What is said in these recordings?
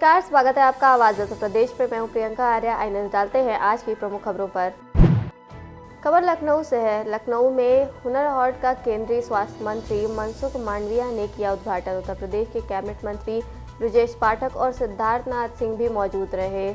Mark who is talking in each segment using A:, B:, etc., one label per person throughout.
A: नमस्कार, स्वागत है आपका आवाज उत्तर प्रदेश पे। मैं हूं प्रियंका आर्य। आइए नजर डालते हैं आज की प्रमुख खबरों पर। खबर लखनऊ से है। लखनऊ में हुनर हाट का केंद्रीय स्वास्थ्य मंत्री मनसुख मांडविया ने किया उद्घाटन। उत्तर प्रदेश के कैबिनेट मंत्री ब्रजेश पाठक और सिद्धार्थनाथ सिंह भी मौजूद रहे।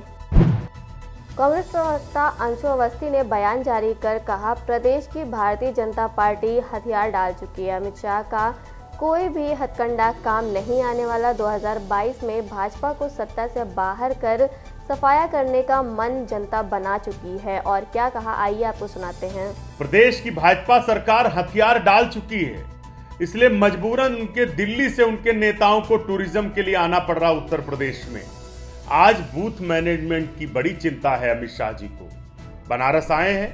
A: कांग्रेस प्रवक्ता अंशु अवस्थी ने बयान जारी कर कहा, प्रदेश की भारतीय जनता पार्टी हथियार डाल चुकी है। अमित शाह का कोई भी हथकंडा काम नहीं आने वाला। 2022 में भाजपा को सत्ता से बाहर कर सफाया करने का मन जनता बना चुकी है। और क्या कहा, आइए आपको सुनाते हैं।
B: प्रदेश की भाजपा सरकार हथियार डाल चुकी है, इसलिए मजबूरन उनके दिल्ली से उनके नेताओं को टूरिज्म के लिए आना पड़ रहा उत्तर प्रदेश में। आज बूथ मैनेजमेंट की बड़ी चिंता है अमित शाह जी को। बनारस आए हैं,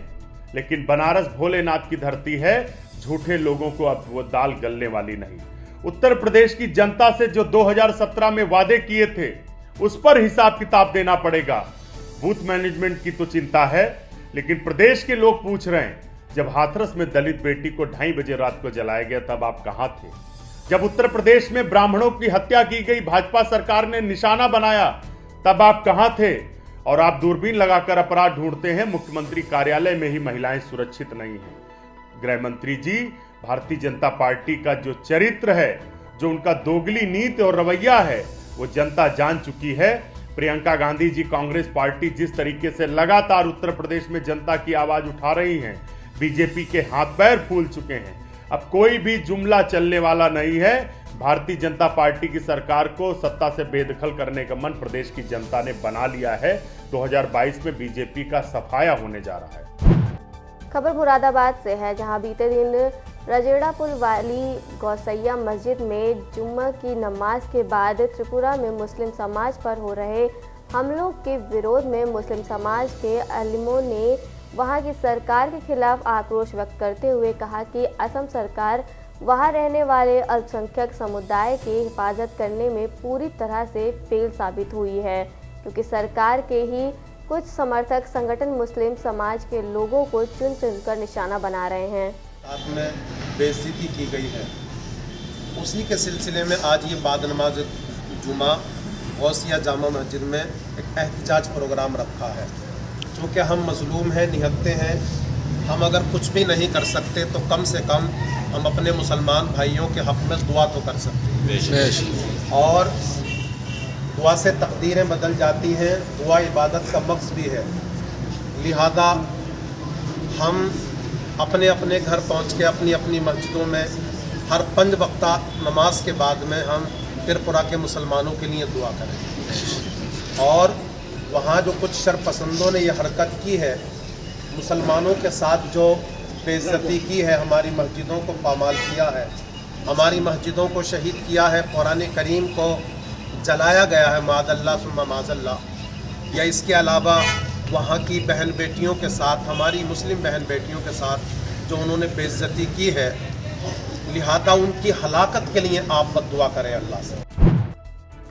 B: लेकिन बनारस भोलेनाथ की धरती है, झूठे लोगों को अब वो दाल गलने वाली नहीं। उत्तर प्रदेश की जनता से जो 2017 में वादे किए थे, उस पर हिसाब किताब देना पड़ेगा। बूथ मैनेजमेंट की तो चिंता है, लेकिन प्रदेश के लोग पूछ रहे हैं, जब हाथरस में दलित बेटी को 2:30 बजे रात को जलाया गया, तब आप कहां थे? जब उत्तर प्रदेश में ब्राह्मणों की हत्या की गई, भाजपा सरकार ने निशाना बनाया, तब आप कहां थे? और आप दूरबीन लगाकर अपराध ढूंढते हैं। मुख्यमंत्री कार्यालय में ही महिलाएं सुरक्षित नहीं हैं। गृह मंत्री जी, भारतीय जनता पार्टी का जो चरित्र है, जो उनका दोगली नीति और रवैया है, वो जनता जान चुकी है। प्रियंका गांधी जी, कांग्रेस पार्टी जिस तरीके से लगातार उत्तर प्रदेश में जनता की आवाज उठा रही हैं, बीजेपी के हाथ पैर फूल चुके हैं। अब कोई भी जुमला चलने वाला नहीं है। भारतीय जनता पार्टी की सरकार को सत्ता से बेदखल करने का मन प्रदेश की जनता ने बना लिया है। 2022 में बीजेपी का सफाया होने जा रहा है।
A: खबर मुरादाबाद से है, जहां बीते दिन रजेड़ा पुल वाली गौसैया मस्जिद में जुम्मा की नमाज के बाद त्रिपुरा में मुस्लिम समाज पर हो रहे हमलों के विरोध में मुस्लिम समाज के आलिमों ने वहां की सरकार के खिलाफ आक्रोश व्यक्त करते हुए कहा कि असम सरकार वहां रहने वाले अल्पसंख्यक समुदाय की हिफाजत करने में पूरी तरह से फेल साबित हुई है, क्योंकि सरकार के ही कुछ समर्थक संगठन मुस्लिम समाज के लोगों को चुन चुनकर निशाना बना रहे हैं।
C: साथ में बेइज्जती की गई है। उसी के सिलसिले में आज ये बाद नमाज जुमा गौसिया जामा मस्जिद में एक एहतजाज प्रोग्राम रखा है। चूँकि हम मजलूम हैं, निहत्ते हैं, हम अगर कुछ भी नहीं कर सकते तो कम से कम हम अपने मुसलमान भाइयों के हक़ में दुआ तो कर सकते हैं। और दुआ से तकदीरें बदल जाती हैं। दुआ इबादत का मक़्सद भी है। लिहाजा हम अपने अपने घर पहुंच के अपनी अपनी मस्जिदों में हर 5 वक्ता नमाज के बाद में हम त्रिपुरा के मुसलमानों के लिए दुआ करें। और वहाँ जो कुछ शरपसंदों ने ये हरकत की है, मुसलमानों के साथ जो बेइज्जती की है, हमारी मस्जिदों को पामाल किया है, हमारी मस्जिदों को शहीद किया है, कुरान करीम को जलाया गया है, मादल्ला सुम्मा माजल्ला, या इसके अलावा वहाँ की बहन बेटियों के साथ, हमारी मुस्लिम बहन बेटियों के साथ जो उन्होंने बेइज्जती की है, लिहाजा उनकी हलाकत के लिए आप बद्दुआ करें अल्लाह से।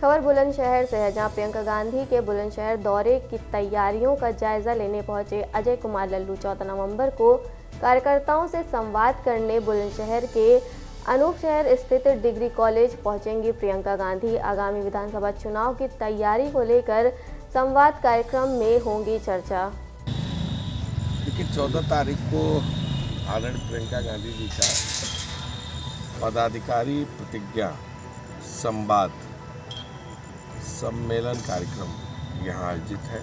A: खबर बुलंदशहर से है, जहां प्रियंका गांधी के बुलंदशहर दौरे की तैयारियों का जायजा लेने पहुंचे अजय कुमार लल्लू 14 नवंबर को कार्यकर्ताओं से संवाद करने बुलंदशहर के अनूप शहर स्थित डिग्री कॉलेज पहुंचेंगी प्रियंका गांधी। आगामी विधानसभा चुनाव की तैयारी को लेकर संवाद कार्यक्रम में होंगी चर्चा।
D: लेकिन 14 तारीख को आदरणीय प्रियंका गांधी जी का पदाधिकारी प्रतिज्ञा संवाद सम्मेलन कार्यक्रम यहाँ आयोजित है।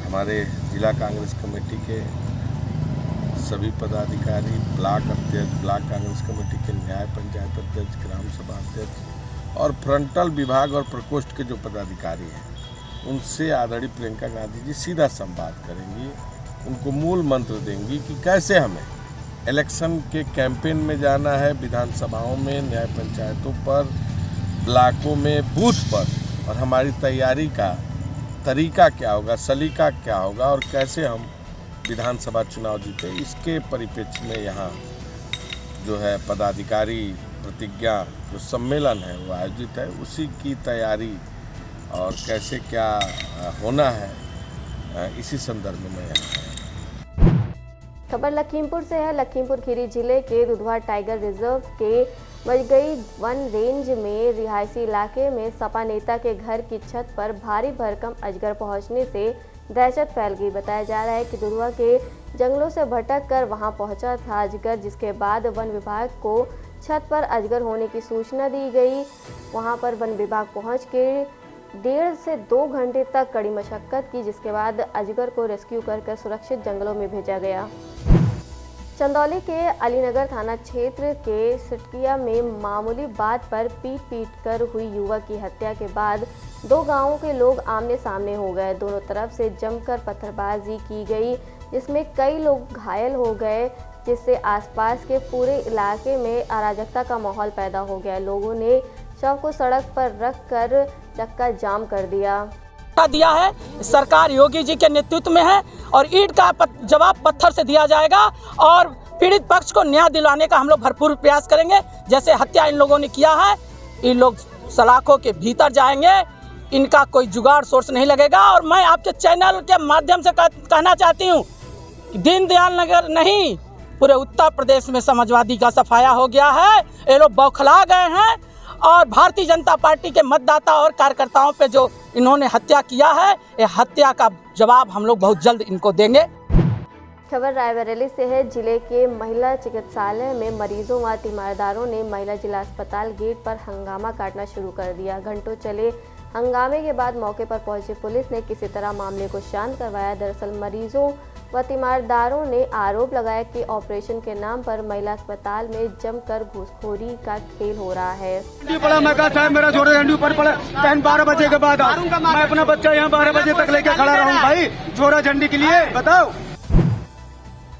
D: हमारे जिला कांग्रेस कमेटी के सभी पदाधिकारी, ब्लॉक अध्यक्ष, ब्लॉक कांग्रेस कमेटी के न्याय पंचायत अध्यक्ष, ग्राम सभा अध्यक्ष और फ्रंटल विभाग और प्रकोष्ठ के जो पदाधिकारी हैं, उनसे आदरणीय प्रियंका गांधी जी सीधा संवाद करेंगी। उनको मूल मंत्र देंगी कि कैसे हमें इलेक्शन के कैंपेन में जाना है, विधानसभाओं में, न्याय पंचायतों पर, ब्लॉकों में, बूथ पर, और हमारी तैयारी का तरीका क्या होगा, सलीका क्या होगा और कैसे हम विधानसभा चुनाव जीते। इसके परिप्रेक्ष्य में यहाँ जो है पदाधिकारी प्रतिज्ञा जो सम्मेलन है वो आयोजित है। उसी की तैयारी और कैसे क्या होना है, इसी संदर्भ में यहाँ
A: खबर लखीमपुर से है। लखीमपुर खीरी जिले के दुधवा टाइगर रिजर्व के मजगई वन रेंज में रिहायशी इलाके में सपा नेता के घर की छत पर भारी भरकम अजगर पहुंचने से दहशत फैल गई। बताया जा रहा है कि दुधवा के जंगलों से भटक कर वहां पहुंचा था अजगर, जिसके बाद वन विभाग को छत पर अजगर होने की सूचना दी गई। वहां पर वन विभाग पहुंच के 1.5 से 2 घंटे तक कड़ी मशक्कत की, जिसके बाद अजगर को रेस्क्यू कर सुरक्षित जंगलों में भेजा गया। चंदौली के अलीनगर थाना क्षेत्र के सिटकिया में मामूली बात पर पीट कर हुई युवक की हत्या के बाद 2 गांवों के लोग आमने सामने हो गए। दोनों तरफ से जमकर पत्थरबाजी की गई, जिसमें कई लोग घायल हो गए, जिससे आसपास के पूरे इलाके में अराजकता का माहौल पैदा हो गया। लोगों ने शव को सड़क पर रख कर चक्का जाम कर दिया
E: है। सरकार योगी जी के नेतृत्व में है और ईंट का जवाब पत्थर से दिया जाएगा और पीड़ित पक्ष को न्याय दिलाने का हम लोग भरपूर प्रयास करेंगे। जैसे हत्या इन लोगों ने किया है, इन लोग सलाखों के भीतर जाएंगे, इनका कोई जुगाड़ सोर्स नहीं लगेगा। और मैं आपके चैनल के माध्यम से कहना चाहती हूँ कि दीनदयाल नगर नहीं, पूरे उत्तर प्रदेश में समाजवादी का सफाया हो गया है। ये लोग बौखला गए हैं और भारतीय जनता पार्टी के मतदाता और कार्यकर्ताओं पे जो इन्होंने हत्या किया है, ये हत्या का जवाब हम लोग बहुत जल्द इनको देंगे।
A: खबर रायबरेली से है। जिले के महिला चिकित्सालय में मरीजों व तीमारदारों ने महिला जिला अस्पताल गेट पर हंगामा काटना शुरू कर दिया। घंटों चले हंगामे के बाद मौके पर पहुंची पुलिस ने किसी तरह मामले को शांत करवाया। दरअसल मरीजों व तीमारदारों ने आरोप लगाया कि ऑपरेशन के नाम पर महिला अस्पताल में जमकर घूसखोरी का खेल हो रहा है।
F: मेरा छोटा झंडी ऊपर पड़ा, 12 बजे के बाद मैं अपना बच्चा यहाँ 12 बजे तक लेके खड़ा रहूँ भाई, छोरा झंडी के लिए बताओ।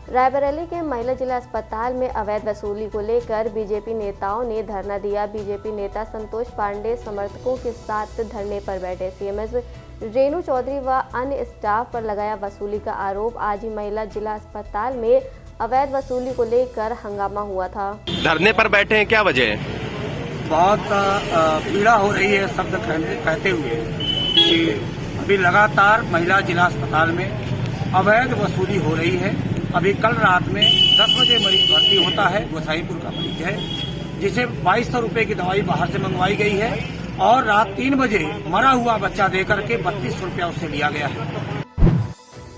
A: रायबरेली के महिला जिला अस्पताल में अवैध वसूली को लेकर बीजेपी नेताओं ने धरना दिया। बीजेपी नेता संतोष पांडे समर्थकों के साथ धरने पर बैठे। सीएमएस रेणु चौधरी व अन्य स्टाफ पर लगाया वसूली का आरोप। आज ही महिला जिला अस्पताल में अवैध वसूली को लेकर हंगामा हुआ था।
G: धरने पर बैठे हैं, क्या वजह है?
F: बहुत पीड़ा हो रही है शब्द कहते हुए कि अभी लगातार महिला जिला अस्पताल में अवैध वसूली हो रही है। अभी कल रात में 10 बजे मरीज भर्ती होता है, गोसाईपुर का मरीज है, जिसे 2200 रुपए की दवाई बाहर से मंगवाई गई है और रात 3 बजे मरा हुआ बच्चा देकर के 3200 रुपया उससे लिया गया है।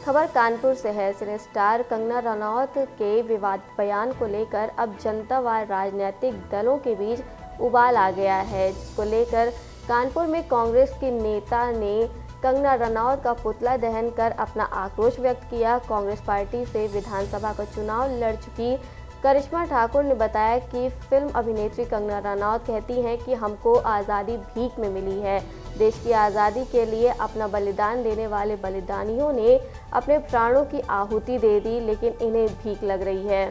A: खबर कानपुर से है। सिने स्टार कंगना रनौत के विवादित बयान को लेकर अब जनता व राजनीतिक दलों के बीच उबाल आ गया है, जिसको लेकर कानपुर में कांग्रेस के नेता ने कंगना रनौत का पुतला दहन कर अपना आक्रोश व्यक्त किया। कांग्रेस पार्टी से विधानसभा का चुनाव लड़ चुकी करिश्मा ठाकुर ने बताया कि फिल्म अभिनेत्री कंगना रनौत कहती हैं कि हमको आज़ादी भीख में मिली है। देश की आज़ादी के लिए अपना बलिदान देने वाले बलिदानियों ने अपने प्राणों की आहुति दे दी, लेकिन इन्हें भीख लग रही है।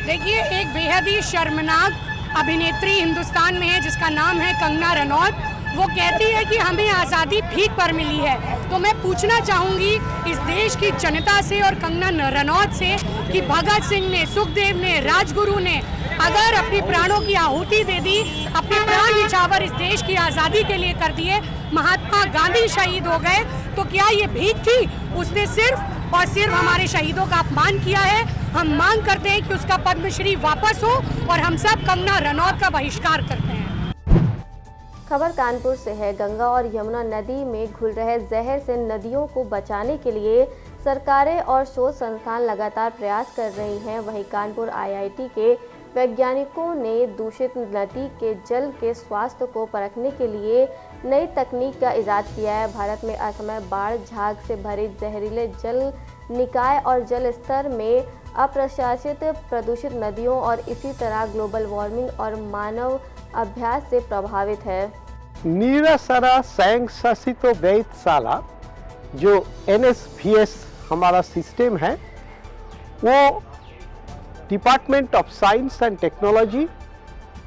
H: देखिए, एक बेहद ही शर्मनाक अभिनेत्री हिंदुस्तान में है जिसका नाम है कंगना रनौत। वो कहती है कि हमें आज़ादी भीख पर मिली है। तो मैं पूछना चाहूँगी इस देश की जनता से और कंगना रनौत से कि भगत सिंह ने, सुखदेव ने, राजगुरु ने अगर अपनी प्राणों की आहुति दे दी, अपने प्राण निछावर इस देश की आज़ादी के लिए कर दिए, महात्मा गांधी शहीद हो गए, तो क्या ये भीख थी? उसने सिर्फ और सिर्फ हमारे शहीदों का अपमान किया है। हम मांग करते हैं कि उसका पद्मश्री वापस हो और हम सब कंगना रनौत का बहिष्कार करते हैं।
A: खबर कानपुर से है। गंगा और यमुना नदी में घुल रहे जहर से नदियों को बचाने के लिए सरकारें और शोध संस्थान लगातार प्रयास कर रही हैं। वहीं कानपुर आईआईटी के वैज्ञानिकों ने दूषित नदी के जल के स्वास्थ्य को परखने के लिए नई तकनीक का इजाद किया है। भारत में असमय बाढ़ झाग से भरे जहरीले जल निकाय और जल स्तर में अप्रशासित प्रदूषित नदियों और इसी तरह ग्लोबल वार्मिंग और मानव अभ्यास से प्रभावित है।
I: नीरासरा स्वयं शासित वैधशाला जो NSVS हमारा सिस्टम है, वो department of science and technology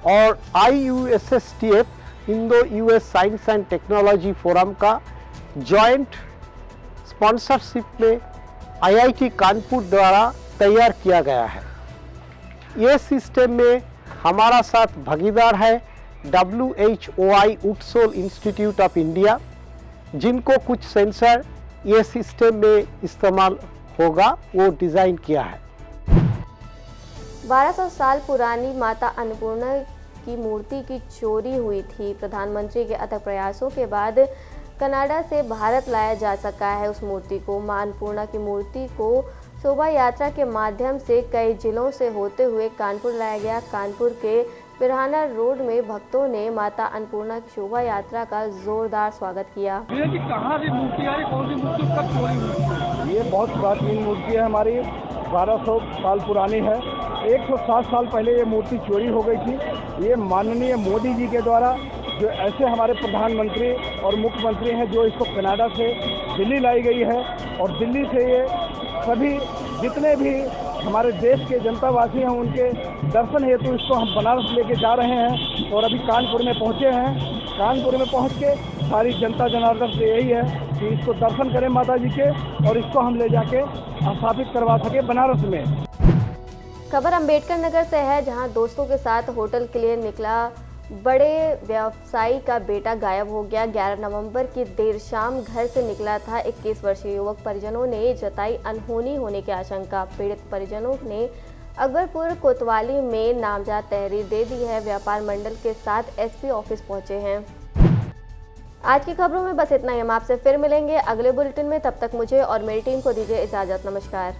I: और IUSSTF Indo US science and technology forum का जॉइंट स्पॉन्सरशिप में IIT कानपुर द्वारा तैयार किया गया है। ये सिस्टम में हमारा साथ भागीदार है WHOI वुडसोल इंस्टीट्यूट ऑफ इंडिया, जिनको कुछ सेंसर ये सिस्टम में इस्तेमाल होगा वो डिज़ाइन किया है।
A: 1200 साल पुरानी माता अन्नपूर्णा की मूर्ति की चोरी हुई थी। प्रधानमंत्री के अथक प्रयासों के बाद कनाडा से भारत लाया जा सका है उस मूर्ति को। मां अन्नपूर्णा की मूर्ति को शोभा यात्रा के माध्यम से कई जिलों से होते हुए कानपुर लाया गया। कानपुर के पिराना रोड में भक्तों ने माता अन्नपूर्णा की शोभा यात्रा का जोरदार स्वागत किया।
F: कहाँ से मूर्ति आ रही, कौन सी मूर्ति, कब चोरी हुई?
J: ये बहुत प्राचीन मूर्ति है, हमारी 1200 साल पुरानी है। 107 साल पहले ये मूर्ति चोरी हो गई थी। ये माननीय मोदी जी के द्वारा, जो ऐसे हमारे प्रधानमंत्री और मुख्यमंत्री हैं, जो इसको कनाडा से दिल्ली लाई गई है और दिल्ली से ये सभी जितने भी हमारे देश के जनतावासी हैं उनके दर्शन हेतु इसको हम बनारस लेके जा रहे हैं और अभी कानपुर में पहुंचे हैं। कानपुर में पहुंच के सारी जनता जनार्दन से यही है कि इसको दर्शन करें माता जी के और इसको हम ले जाके स्थापित करवा सके बनारस में।
A: खबर अंबेडकर नगर से है, जहां दोस्तों के साथ होटल के लिए निकला बड़े व्यवसायी का बेटा गायब हो गया। 11 नवंबर की देर शाम घर से निकला था 21 वर्षीय युवक। परिजनों ने जताई अनहोनी होने की आशंका। पीड़ित परिजनों ने अकबरपुर कोतवाली में नामजद तहरीर दे दी है। व्यापार मंडल के साथ एसपी ऑफिस पहुंचे हैं। आज की खबरों में बस इतना ही। हम आपसे फिर मिलेंगे अगले बुलेटिन में। तब तक मुझे और मेरी टीम को दीजिए इजाजत। नमस्कार।